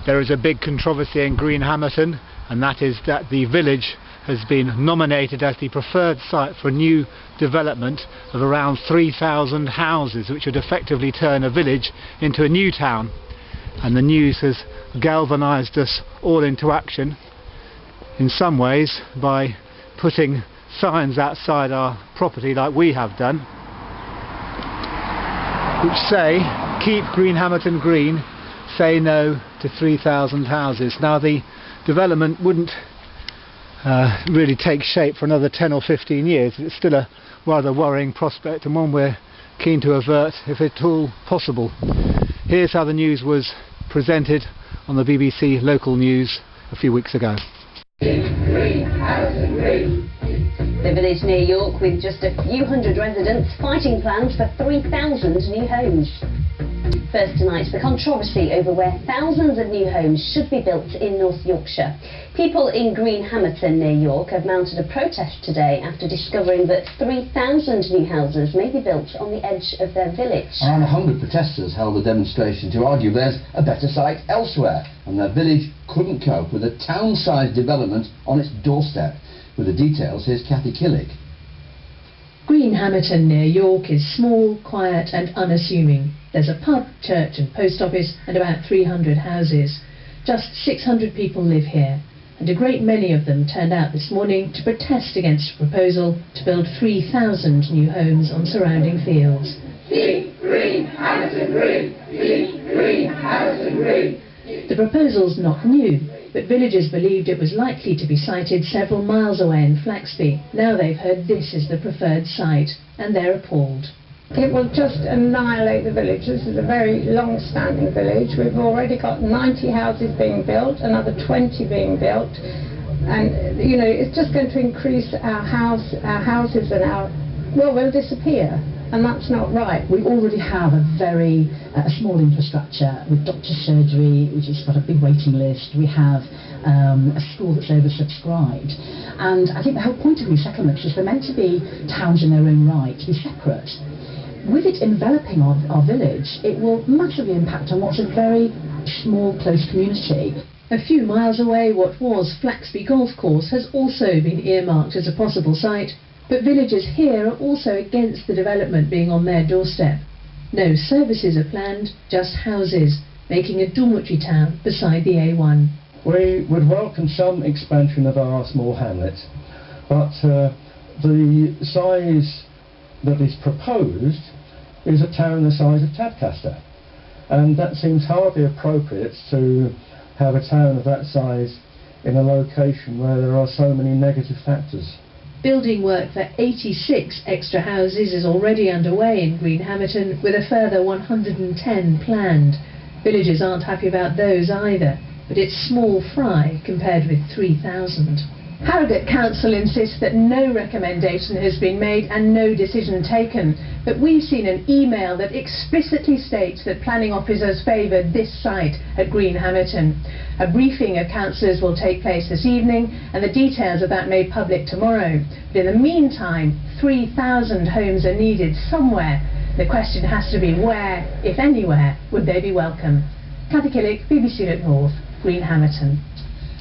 There is a big controversy in Green Hammerton, and that is that the village has been nominated as the preferred site for a new development of around 3,000 houses, which would effectively turn a village into a new town. And the news has galvanised us all into action in some ways by putting signs outside our property like we have done, which say "Keep Green Hammerton green, say no to 3,000 houses." Now the development wouldn't really take shape for another 10 or 15 years. It's still a rather worrying prospect, and one we're keen to avert if at all possible. Here's how the news was presented on the BBC local news a few weeks ago. Green, Hammerton green. The village near York, with just a few hundred residents, fighting plans for 3,000 new homes. First tonight, the controversy over where thousands of new homes should be built in North Yorkshire. People in Green Hammerton near York have mounted a protest today after discovering that 3,000 new houses may be built on the edge of their village. Around 100 protesters held a demonstration to argue there's a better site elsewhere, and their village couldn't cope with a town-sized development on its doorstep. With the details, here's Kathy Killick. Green Hammerton near York is small, quiet and unassuming. There's a pub, church and post office and about 300 houses. Just 600 people live here, and a great many of them turned out this morning to protest against a proposal to build 3,000 new homes on surrounding fields. Keep Green Hammerton green, keep Green Hammerton green. The proposal's not new, but villagers believed it was likely to be sited several miles away in Flaxby. Now they've heard this is the preferred site, and they're appalled. It will just annihilate the village. This is a very long-standing village. We've already got 90 houses being built, another 20 being built, and you know, it's just going to increase our houses and we'll disappear. And that's not right. We already have a very small infrastructure with doctor's surgery, which has got a big waiting list. We have a school that's oversubscribed. And I think the whole point of these settlements is they're meant to be towns in their own right, to be separate. With it enveloping our village, it will massively impact on what's a very small, close community. A few miles away, what was Flaxby Golf Course has also been earmarked as a possible site. But villagers here are also against the development being on their doorstep. No services are planned, just houses, making a dormitory town beside the A1. We would welcome some expansion of our small hamlet, but the size that is proposed is a town the size of Tadcaster, and that seems hardly appropriate to have a town of that size in a location where there are so many negative factors. Building work for 86 extra houses is already underway in Green Hammerton, with a further 110 planned. Villagers aren't happy about those either, but it's small fry compared with 3,000. Harrogate Council insists that no recommendation has been made and no decision taken, but we've seen an email that explicitly states that planning officers favoured this site at Green Hammerton. A briefing of councillors will take place this evening and the details of that made public tomorrow. But in the meantime, 3,000 homes are needed somewhere. The question has to be where, if anywhere, would they be welcome? Kathy Killick, BBC Look North, Green Hammerton.